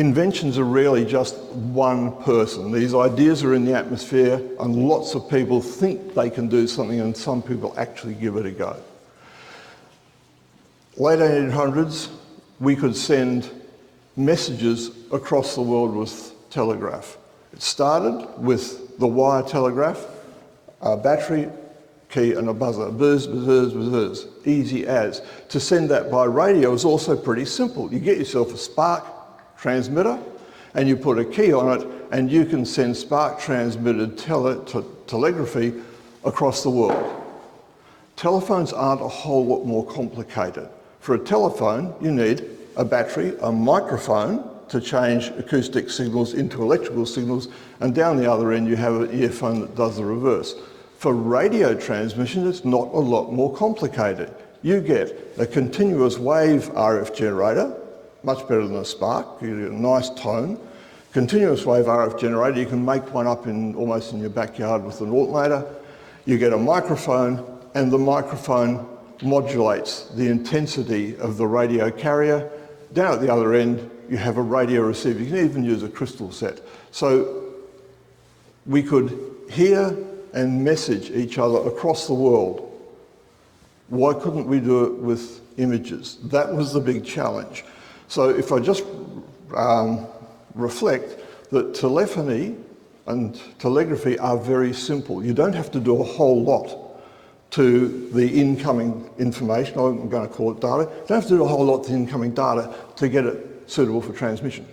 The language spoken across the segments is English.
inventions are rarely just one person. These ideas are in the atmosphere and lots of people think they can do something and some people actually give it a go. Late 1800s, we could send messages across the world with telegraph. It started with the wire telegraph, a battery, key and a buzzer. Buzz, buzz, buzz, easy as. To send that by radio is also pretty simple. You get yourself a spark transmitter and you put a key on it and you can send spark transmitted telegraphy across the world. Telephones aren't a whole lot more complicated. For a telephone, you need a battery, a microphone to change acoustic signals into electrical signals, and down the other end you have an earphone that does the reverse. For radio transmission, it's not a lot more complicated. You get a continuous wave RF generator, much better than a spark, you get a nice tone. Continuous wave RF generator, you can make one up almost in your backyard with an alternator. You get a microphone, and the microphone modulates the intensity of the radio carrier. Down at the other end, you have a radio receiver. You can even use a crystal set. So we could hear and message each other across the world. Why couldn't we do it with images? That was the big challenge. So if I just reflect that telephony and telegraphy are very simple. You don't have to do a whole lot to the incoming information. I'm going to call it data. You don't have to do a whole lot to the incoming data to get it suitable for transmission.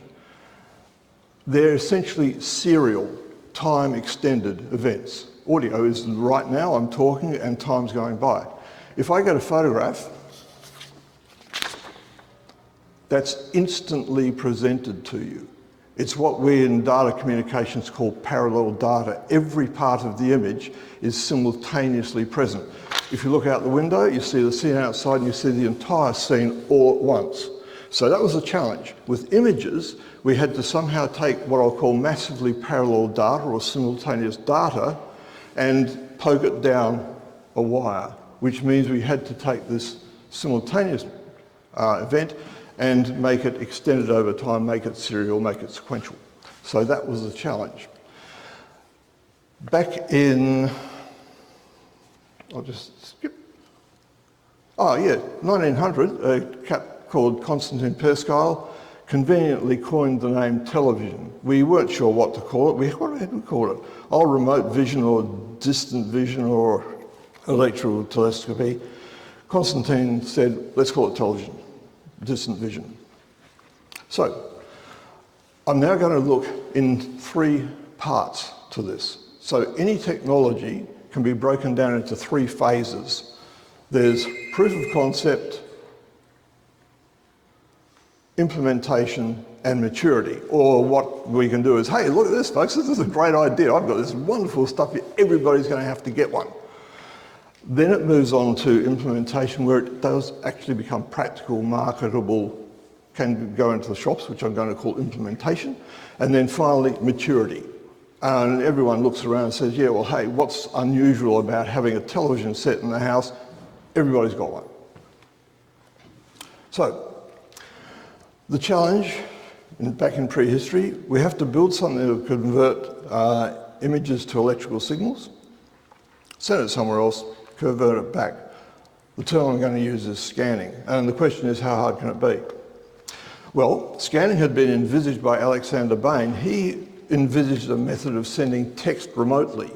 They're essentially serial, time-extended events. Audio is right now, I'm talking and time's going by. If I get a photograph, that's instantly presented to you. It's what we in data communications call parallel data. Every part of the image is simultaneously present. If you look out the window, you see the scene outside and you see the entire scene all at once. So that was a challenge. With images, we had to somehow take what I'll call massively parallel data or simultaneous data and poke it down a wire, which means we had to take this simultaneous event and make it extended over time, make it serial, make it sequential. So that was the challenge. Back in, I'll just skip. 1900, a chap called Konstantin Perskyle conveniently coined the name television. We weren't sure what to call it. What had we called it? Oh, remote vision or distant vision or electrical telescopy. Konstantin said, let's call it television, distant vision. So, I'm now going to look in three parts to this. So any technology can be broken down into three phases. There's proof of concept, implementation, and maturity. Or what we can do is, hey, look at this, folks, this is a great idea. I've got this wonderful stuff here. Everybody's going to have to get one. Then it moves on to implementation, where it does actually become practical, marketable, can go into the shops, which I'm going to call implementation. And then finally, maturity. And everyone looks around and says, yeah, well, hey, what's unusual about having a television set in the house? Everybody's got one. So, the challenge, back in prehistory, we have to build something that will convert images to electrical signals, send it somewhere else, convert it back. The term I'm going to use is scanning. And the question is, how hard can it be? Well, scanning had been envisaged by Alexander Bain. He envisaged a method of sending text remotely.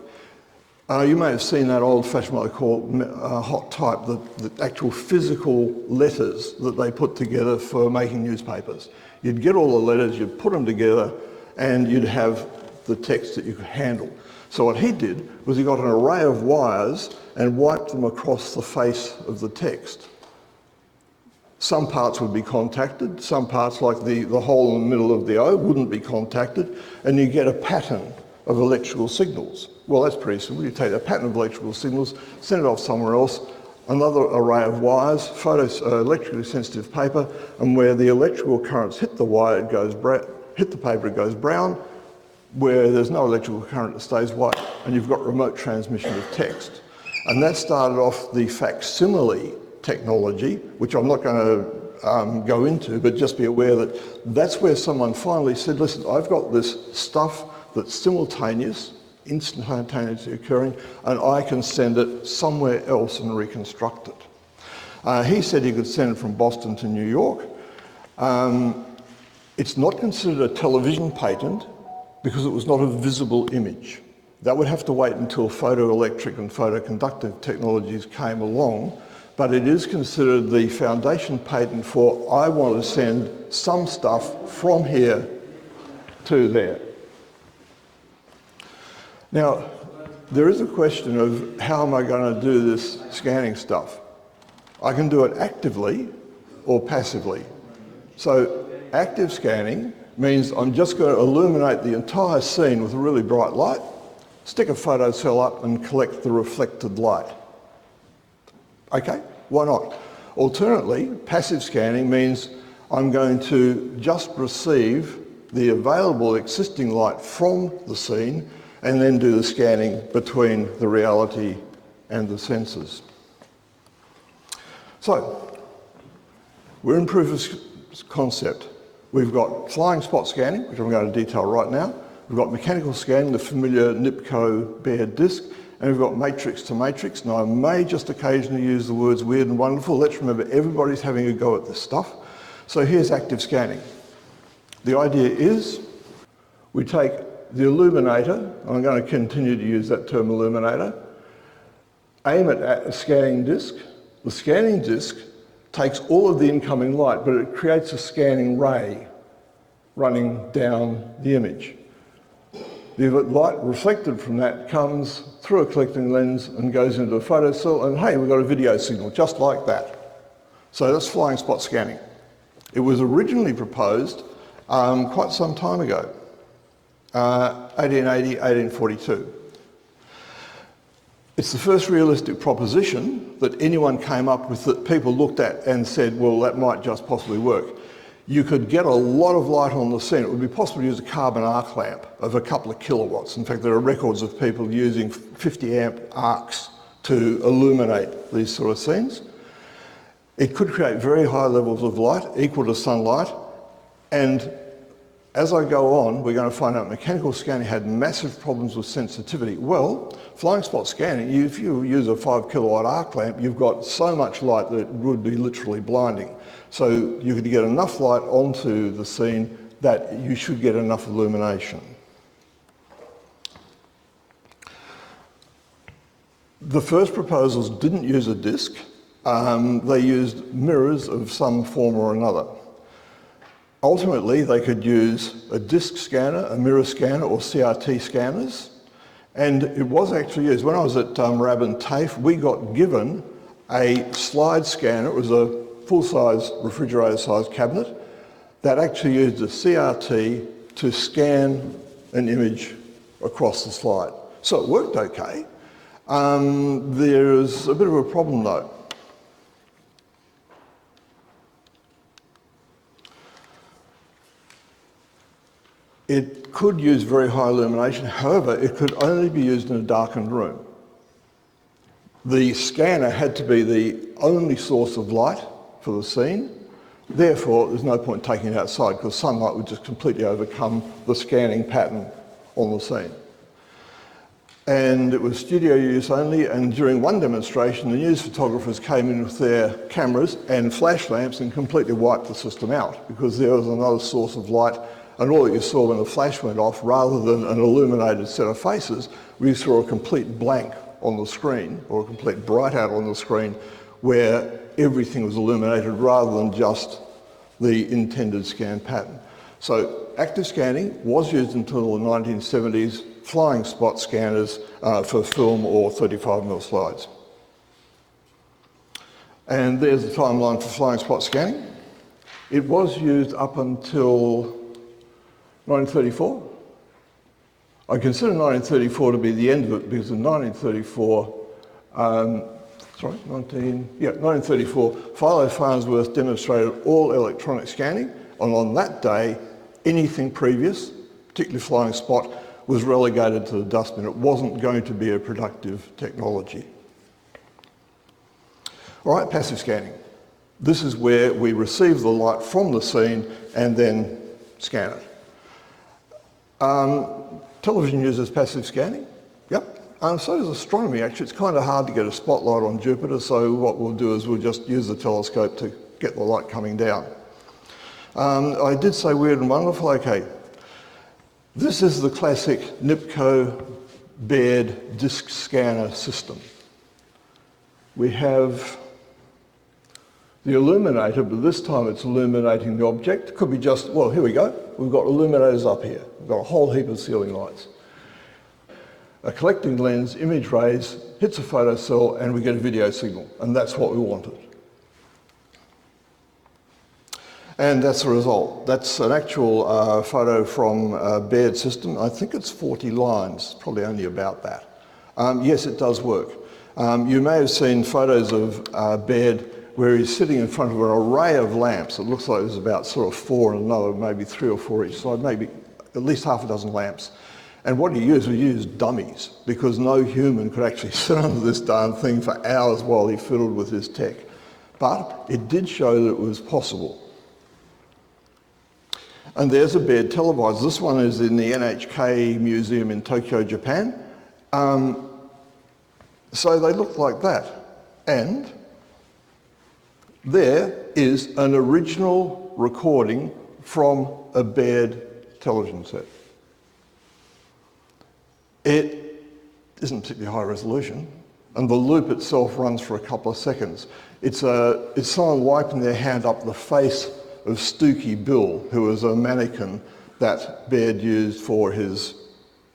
You may have seen that old-fashioned, what they call hot type, the actual physical letters that they put together for making newspapers. You'd get all the letters, you'd put them together, and you'd have the text that you could handle. So what he did was he got an array of wires and wiped them across the face of the text. Some parts would be contacted, some parts, like the hole in the middle of the O, wouldn't be contacted, and you get a pattern of electrical signals. Well, that's pretty simple. You take that pattern of electrical signals, send it off somewhere else, another array of wires, electrically sensitive paper, and where the electrical currents hit the wire, it goes hit the paper, it goes brown. Where there's no electrical current, it stays white, and you've got remote transmission of text. And that started off the facsimile technology, which I'm not going go into, but just be aware that that's where someone finally said, listen, I've got this stuff that's simultaneous, instantaneously occurring, and I can send it somewhere else and reconstruct it. He said he could send it from Boston to New York. It's not considered a television patent because it was not a visible image. That would have to wait until photoelectric and photoconductive technologies came along, but it is considered the foundation patent for I want to send some stuff from here to there. Now, there is a question of how am I going to do this scanning stuff? I can do it actively or passively. So active scanning means I'm just going to illuminate the entire scene with a really bright light, stick a photocell up and collect the reflected light. Okay, why not? Alternately, passive scanning means I'm going to just receive the available existing light from the scene and then do the scanning between the reality and the sensors. So, we're in proof of concept. We've got flying spot scanning, which I'm going to detail right now. We've got mechanical scanning, the familiar Nipkow Baird disk, and we've got matrix to matrix. Now, I may just occasionally use the words weird and wonderful. Let's remember everybody's having a go at this stuff. So here's active scanning. The idea is we take the illuminator, I'm going to continue to use that term illuminator, aim it at a scanning disk. The scanning disk takes all of the incoming light, but it creates a scanning ray running down the image. The light reflected from that comes through a collecting lens and goes into a photocell, and hey, we've got a video signal, just like that. So that's flying spot scanning. It was originally proposed quite some time ago, 1880, 1842. It's the first realistic proposition that anyone came up with that people looked at and said, well, that might just possibly work. You could get a lot of light on the scene. It would be possible to use a carbon arc lamp of a couple of kilowatts. In fact, there are records of people using 50 amp arcs to illuminate these sort of scenes. It could create very high levels of light, equal to sunlight, and as I go on, we're going to find out mechanical scanning had massive problems with sensitivity. Well, flying spot scanning, if you use a 5 kilowatt arc lamp, you've got so much light that it would be literally blinding. So you could get enough light onto the scene that you should get enough illumination. The first proposals didn't use a disk. They used mirrors of some form or another. Ultimately, they could use a disk scanner, a mirror scanner, or CRT scanners. And it was actually used. When I was at RAB and TAFE, we got given a slide scanner. It was a full-size, refrigerator-sized cabinet that actually used a CRT to scan an image across the slide. So it worked okay. There's a bit of a problem, though. It could use very high illumination, however, it could only be used in a darkened room. The scanner had to be the only source of light for the scene, therefore there's no point taking it outside because sunlight would just completely overcome the scanning pattern on the scene. And it was studio use only, and during one demonstration the news photographers came in with their cameras and flash lamps and completely wiped the system out because there was another source of light. And all that you saw when the flash went off, rather than an illuminated set of faces, we saw a complete blank on the screen, or a complete bright out on the screen, where everything was illuminated rather than just the intended scan pattern. So active scanning was used until the 1970s, flying spot scanners for film or 35mm slides. And there's the timeline for flying spot scanning. It was used up until 1934. I consider 1934 to be the end of it because in 1934, 1934, Philo Farnsworth demonstrated all electronic scanning, and on that day, anything previous, particularly flying spot, was relegated to the dustbin. It wasn't going to be a productive technology. All right, passive scanning. This is where we receive the light from the scene and then scan it. Television uses passive scanning. Yep. So does astronomy, actually. It's kind of hard to get a spotlight on Jupiter, so what we'll do is we'll just use the telescope to get the light coming down. I did say weird and wonderful. Okay. This is the classic Nipkow Baird disk scanner system. We have the illuminator, but this time it's illuminating the object. It could be just, well, here we go. We've got illuminators up here. We've got a whole heap of ceiling lights. A collecting lens, image rays, hits a photocell, and we get a video signal, and that's what we wanted. And that's the result. That's an actual photo from Baird system. I think it's 40 lines, probably only about that. Yes, it does work. You may have seen photos of Baird where he's sitting in front of an array of lamps. It looks like there's about sort of 4 and another, maybe 3 or 4 each side, maybe at least half a dozen lamps. And what he used dummies, because no human could actually sit under this darn thing for hours while he fiddled with his tech. But it did show that it was possible. And there's a Baird televisor. This one is in the NHK Museum in Tokyo, Japan. So they look like that. And there is an original recording from a Baird television set. It isn't particularly high resolution, and the loop itself runs for a couple of seconds. It's someone wiping their hand up the face of Stooky Bill, who was a mannequin that Baird used for his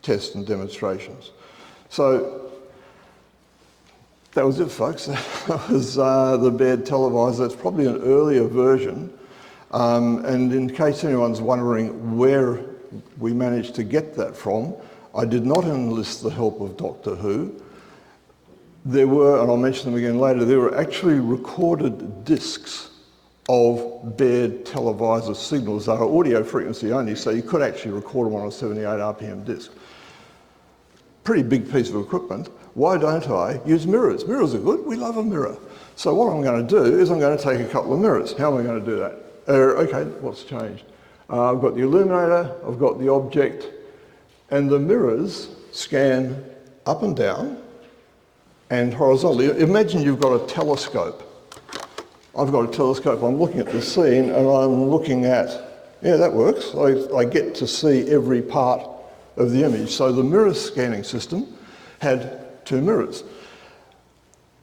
tests and demonstrations. So that was it, folks. That was the Baird televisor. It's probably an earlier version. And in case anyone's wondering where we managed to get that from, I did not enlist the help of Doctor Who. There were, and I'll mention them again later, there were actually recorded discs of Baird televisor signals that are audio frequency only, so you could actually record them on a 78 RPM disc. Pretty big piece of equipment. Why don't I use mirrors? Mirrors are good, we love a mirror. So what I'm going to do is I'm going to take a couple of mirrors. How am I going to do that? Okay, what's changed? I've got the illuminator, I've got the object, and the mirrors scan up and down and horizontally. Imagine you've got a telescope. I've got a telescope, I'm looking at the scene and I'm looking at, yeah, that works. I get to see every part of the image. So the mirror scanning system had 2 mirrors.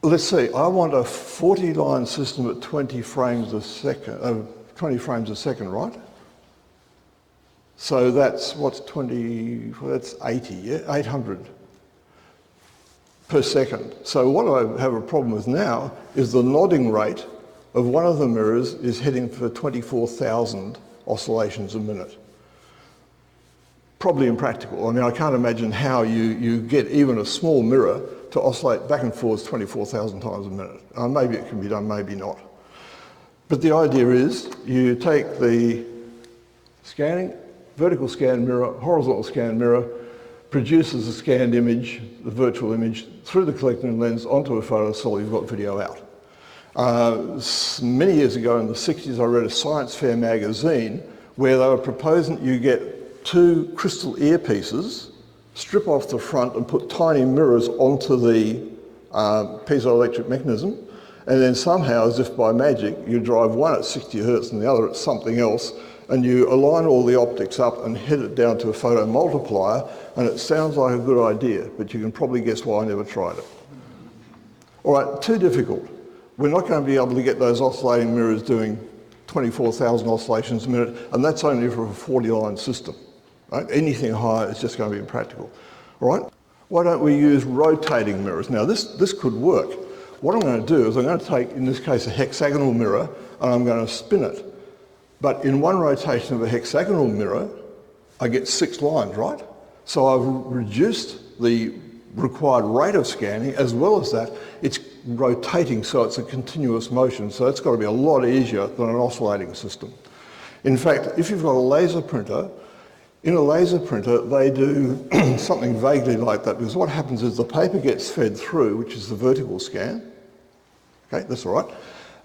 Let's see, I want a 40-line system at 20 frames a second, 20 frames a second, right? So that's, what's 20, that's 80, yeah? 800 per second. So what I have a problem with now is the nodding rate of one of the mirrors is heading for 24,000 oscillations a minute. Probably impractical. I mean, I can't imagine how you get even a small mirror to oscillate back and forwards 24,000 times a minute. Maybe it can be done, maybe not. But the idea is you take the scanning, vertical scan mirror, horizontal scan mirror, produces a scanned image, the virtual image, through the collecting lens onto a photocell, you've got video out. Many years ago in the 60s, I read a science fair magazine where they were proposing you get 2 crystal earpieces, strip off the front and put tiny mirrors onto the piezoelectric mechanism, and then somehow, as if by magic, you drive one at 60 hertz and the other at something else, and you align all the optics up and head it down to a photo multiplier, and it sounds like a good idea, but you can probably guess why I never tried it. All right, too difficult. We're not going to be able to get those oscillating mirrors doing 24,000 oscillations a minute, and that's only for a 40-line system. Right? Anything higher is just going to be impractical. All right? Why don't we use rotating mirrors? Now, this could work. What I'm going to do is I'm going to take, in this case, a hexagonal mirror, and I'm going to spin it. But in one rotation of a hexagonal mirror, I get 6 lines, right? So I've reduced the required rate of scanning. As well as that, it's rotating, so it's a continuous motion. So it's got to be a lot easier than an oscillating system. In fact, if you've got a laser printer, in a laser printer, they do something vaguely like that, because what happens is the paper gets fed through, which is the vertical scan. Okay, that's all right.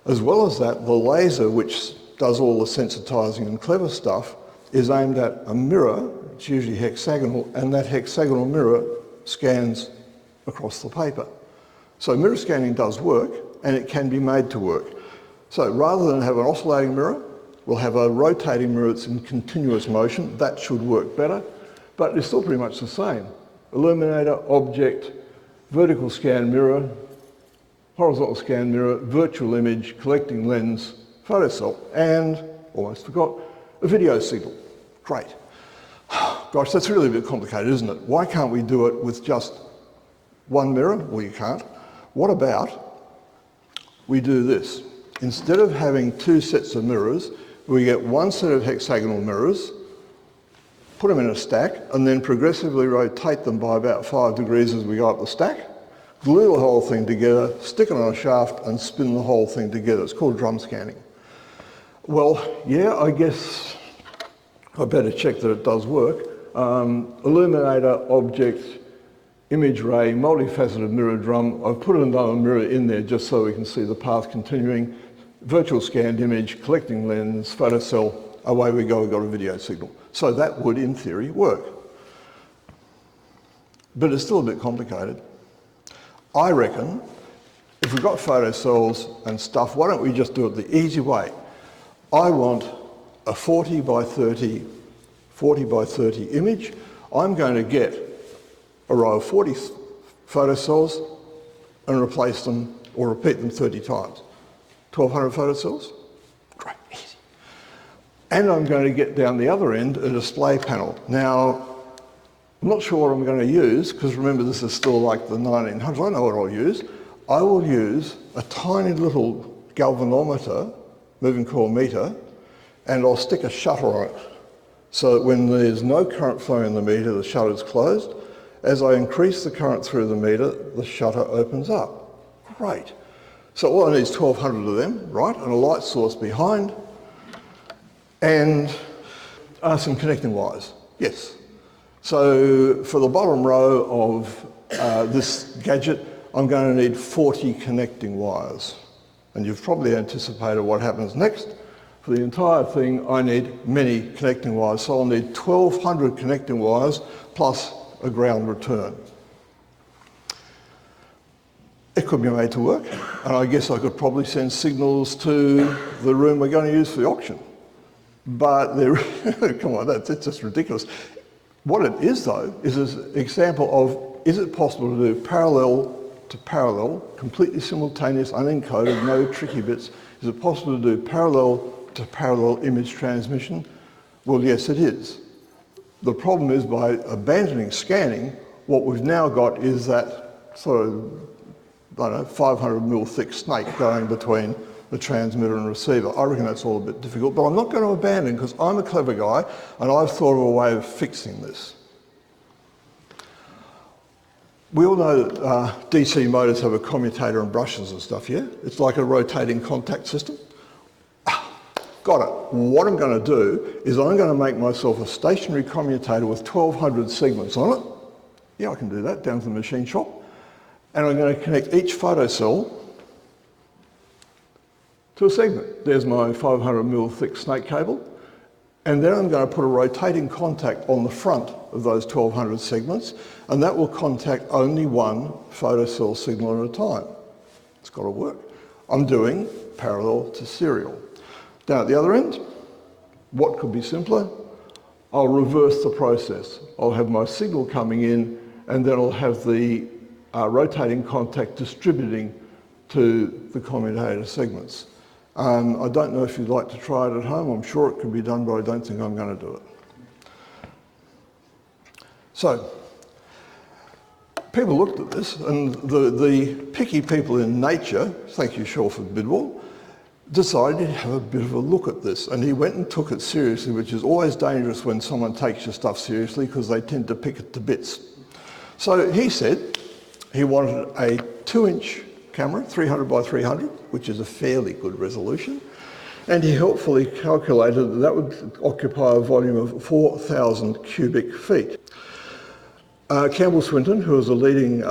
As well as that, the laser, which does all the sensitizing and clever stuff, is aimed at a mirror, it's usually hexagonal, and that hexagonal mirror scans across the paper. So mirror scanning does work, and it can be made to work. So rather than have an oscillating mirror, we'll have a rotating mirror that's in continuous motion. That should work better, but it's still pretty much the same. Illuminator, object, vertical scan mirror, horizontal scan mirror, virtual image, collecting lens, photocell, and, almost forgot, a video signal. Great. Gosh, that's really a bit complicated, isn't it? Why can't we do it with just one mirror? Well, you can't. What about we do this? Instead of having two sets of mirrors, we get one set of hexagonal mirrors, put them in a stack, and then progressively rotate them by about 5 degrees as we go up the stack, glue the whole thing together, stick it on a shaft, and spin the whole thing together. It's called drum scanning. Well, yeah, I guess I better check that it does work. Illuminator, object, image ray, multifaceted mirror drum. I've put another mirror in there just so we can see the path continuing. Virtual scanned image, collecting lens, photocell, away we go, we've got a video signal. So that would, in theory, work. But it's still a bit complicated. I reckon if we've got photocells and stuff, why don't we just do it the easy way? I want a 40 by 30 image. I'm going to get a row of 40 photocells and replace them or repeat them 30 times. 1,200 photocells? Great, easy. And I'm going to get down the other end a display panel. Now, I'm not sure what I'm going to use, because remember this is still like the 1900s. I know what I'll use. I will use a tiny little galvanometer, moving coil meter, and I'll stick a shutter on it. So that when there's no current flowing in the meter, the shutter's closed. As I increase the current through the meter, the shutter opens up. Great. So all I need is 1,200 of them, right? And a light source behind, and some connecting wires. Yes. So for the bottom row of this gadget, I'm going to need 40 connecting wires. And you've probably anticipated what happens next. For the entire thing, I need many connecting wires. So I'll need 1,200 connecting wires plus a ground return. It could be made to work, and I guess I could probably send signals to the room we're going to use for the auction. But come on, it's just ridiculous. What it is, though, is an example of, is it possible to do parallel to parallel, completely simultaneous, unencoded, no tricky bits? Is it possible to do parallel to parallel image transmission? Well, yes, it is. The problem is, by abandoning scanning, what we've now got is that sort of, I don't know, 500 mil thick snake going between the transmitter and receiver. I reckon that's all a bit difficult, but I'm not going to abandon, because I'm a clever guy and I've thought of a way of fixing this. We all know that DC motors have a commutator and brushes and stuff, yeah? It's like a rotating contact system. Got it. What I'm going to do is I'm going to make myself a stationary commutator with 1,200 segments on it. Yeah, I can do that down to the machine shop. And I'm going to connect each photocell to a segment. There's my 500 mil thick snake cable. And then I'm going to put a rotating contact on the front of those 1,200 segments, and that will contact only one photocell signal at a time. It's got to work. I'm doing parallel to serial. Down at the other end, what could be simpler? I'll reverse the process. I'll have my signal coming in, and then I'll have the rotating contact distributing to the commutator segments. I don't know if you'd like to try it at home. I'm sure it can be done, but I don't think I'm going to do it. So, people looked at this, and the picky people in nature, thank you, Shalford Bidwell, decided to have a bit of a look at this, and he went and took it seriously, which is always dangerous when someone takes your stuff seriously, because they tend to pick it to bits. So he said he wanted a 2-inch camera, 300 by 300, which is a fairly good resolution, and he helpfully calculated that that would occupy a volume of 4,000 cubic feet. Campbell Swinton, who was a leading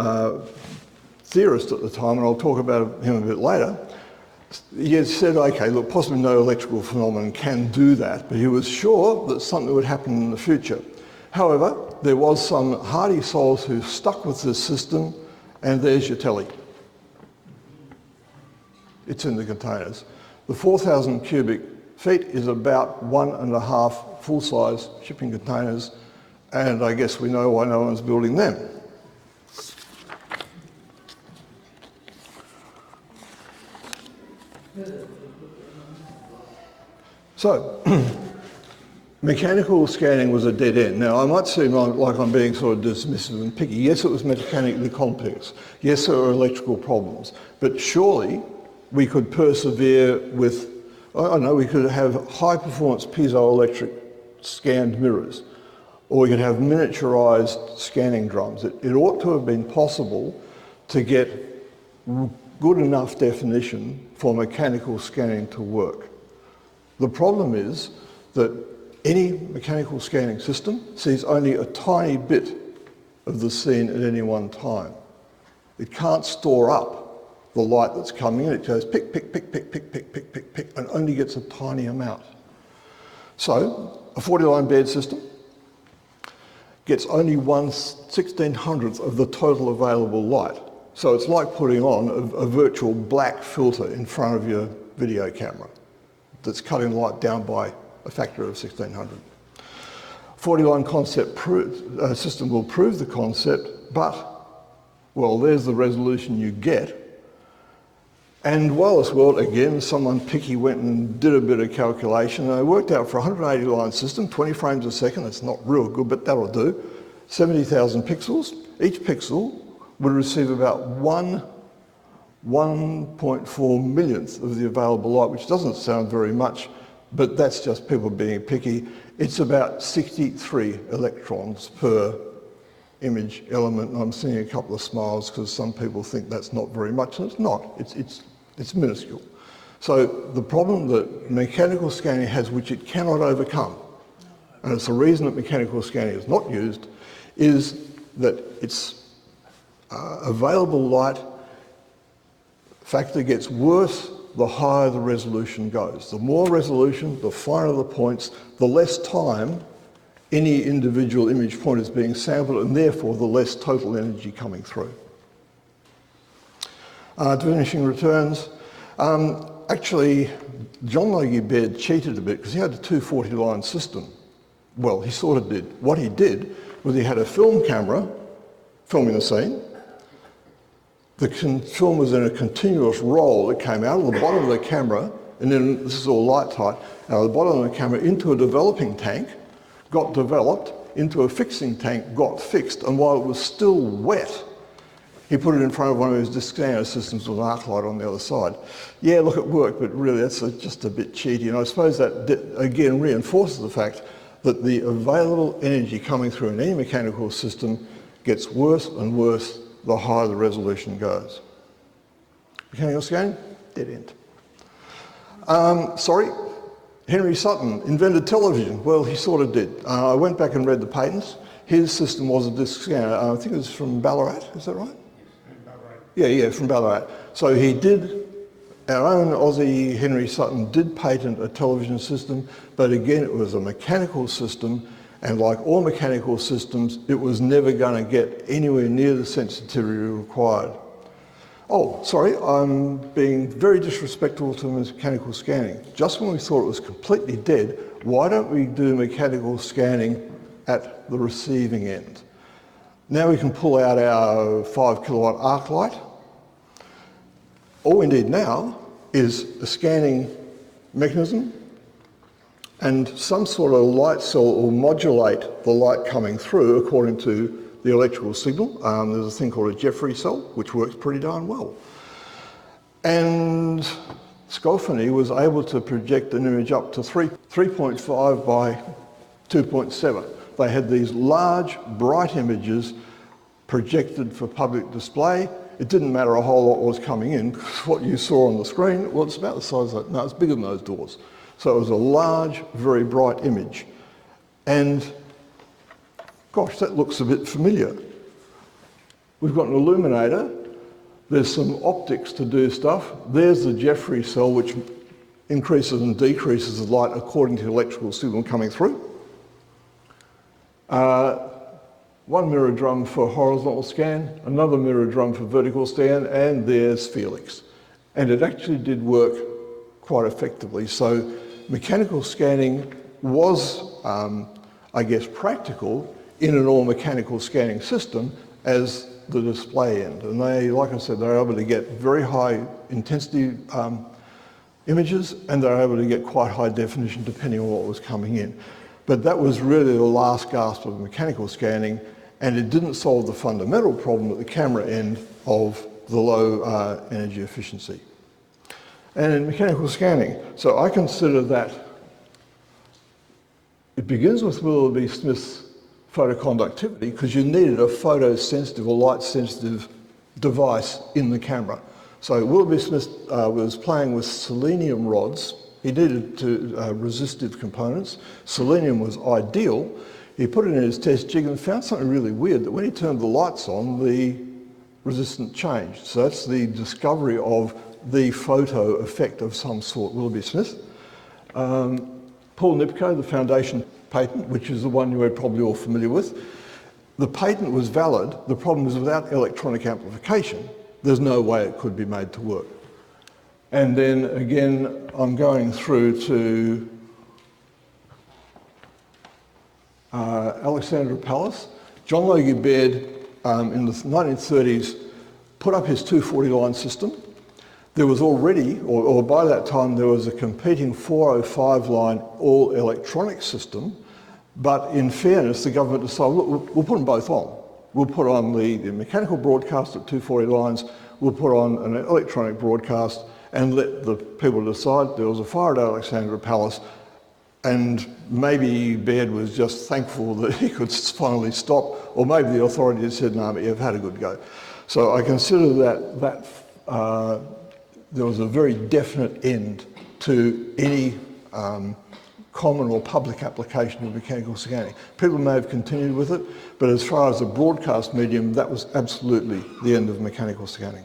theorist at the time, and I'll talk about him a bit later, He said, okay, look, possibly no electrical phenomenon can do that, but he was sure that something would happen in the future. However, there was some hardy souls who stuck with this system, and there's your telly. It's in the containers. The 4,000 cubic feet is about 1.5 full-size shipping containers, and I guess we know why no one's building them. So, mechanical scanning was a dead end. Now, I might seem like I'm being sort of dismissive and picky. Yes, it was mechanically complex. Yes, there were electrical problems. But surely we could persevere with, I don't know, we could have high-performance piezoelectric scanned mirrors, or we could have miniaturized scanning drums. It ought to have been possible to get good enough definition for mechanical scanning to work. The problem is that any mechanical scanning system sees only a tiny bit of the scene at any one time. It can't store up the light that's coming in. It goes pick, pick, pick, pick, pick, pick, pick, pick, pick, and only gets a tiny amount. So a 40-line Baird system gets only 1/1600th of the total available light. So it's like putting on a virtual black filter in front of your video camera that's cutting light down by a factor of 1600. 40-line concept system will prove the concept, but, well, there's the resolution you get. And Wireless World, again, someone picky went and did a bit of calculation, and they worked out for a 180-line system, 20 frames a second, that's not real good, but that'll do, 70,000 pixels. Each pixel would receive about 1.4 millionth of the available light, which doesn't sound very much, but that's just people being picky. It's about 63 electrons per image element, and I'm seeing a couple of smiles because some people think that's not very much, and it's not. It's minuscule. So the problem that mechanical scanning has, which it cannot overcome, and it's the reason that mechanical scanning is not used, is that its available light factor gets worse the higher the resolution goes. The more resolution, the finer the points, the less time any individual image point is being sampled, and therefore the less total energy coming through. Diminishing returns. Actually, John Logie Baird cheated a bit because he had a 240-line system. Well, he sort of did. What he did was he had a film camera filming the scene. The film was in a continuous roll that came out of the bottom of the camera, and then, this is all light tight, out of the bottom of the camera into a developing tank, got developed, into a fixing tank, got fixed, and while it was still wet, he put it in front of one of his disk scanner systems with an arc light on the other side. Yeah, look, it worked, but really that's just a bit cheaty, and I suppose that, again, reinforces the fact that the available energy coming through in any mechanical system gets worse and worse the higher the resolution goes. Mechanical scanning, dead end. Henry Sutton invented television. Well, he sort of did. I went back and read the patents. His system was a disk scanner. I think it was from Ballarat, is that right? Yeah, from Ballarat. So he did, our own Aussie Henry Sutton did patent a television system, but again, it was a mechanical system, and like all mechanical systems, it was never going to get anywhere near the sensitivity required. Oh, sorry, I'm being very disrespectful to mechanical scanning. Just when we thought it was completely dead, why don't we do mechanical scanning at the receiving end? Now we can pull out our 5 kilowatt arc light. All we need now is a scanning mechanism and some sort of light cell will modulate the light coming through according to the electrical signal. There's a thing called a Jeffrey cell, which works pretty darn well. And Scolfany was able to project an image up to 3.5 by 2.7. They had these large, bright images projected for public display. It didn't matter a whole lot what was coming in, because what you saw on the screen, well, it's about the size of that. No, it's bigger than those doors. So it was a large, very bright image. And gosh, that looks a bit familiar. We've got an illuminator There's some optics to do stuff. There's the Jeffrey cell, which increases and decreases the light according to the electrical signal coming through. One mirror drum for horizontal scan, another mirror drum for vertical scan, and there's Felix. And it actually did work quite effectively. So mechanical scanning was, I guess, practical in an all-mechanical scanning system as the display end. And they, like I said, they're able to get very high intensity images, and they're able to get quite high definition depending on what was coming in. But that was really the last gasp of mechanical scanning, and it didn't solve the fundamental problem at the camera end of the low energy efficiency. And in mechanical scanning, so I consider that it begins with Willoughby Smith's photoconductivity, because you needed a photosensitive or light-sensitive device in the camera. So Willoughby Smith was playing with selenium rods. He needed resistive components. Selenium was ideal. He put it in his test jig and found something really weird, that when he turned the lights on, the resistance changed. So that's the discovery of the photo effect of some sort, Willoughby Smith. Paul Nipkow, the foundation patent, which is the one you're probably all familiar with. The patent was valid. The problem is without electronic amplification, there's no way it could be made to work. And then again, I'm going through to Alexander Pallas. John Logie Baird in the 1930s put up his 240 line system. There was already, or by that time, there was a competing 405 line all electronic system, but in fairness, the government decided, look, we'll put them both on. We'll put on the mechanical broadcast at 240 lines, we'll put on an electronic broadcast, and let the people decide. There was a fire at Alexander Palace, and maybe Baird was just thankful that he could finally stop, or maybe the authorities said, no, but you've had a good go. So I consider that there was a very definite end to any common or public application of mechanical scanning. People may have continued with it, but as far as a broadcast medium, that was absolutely the end of mechanical scanning.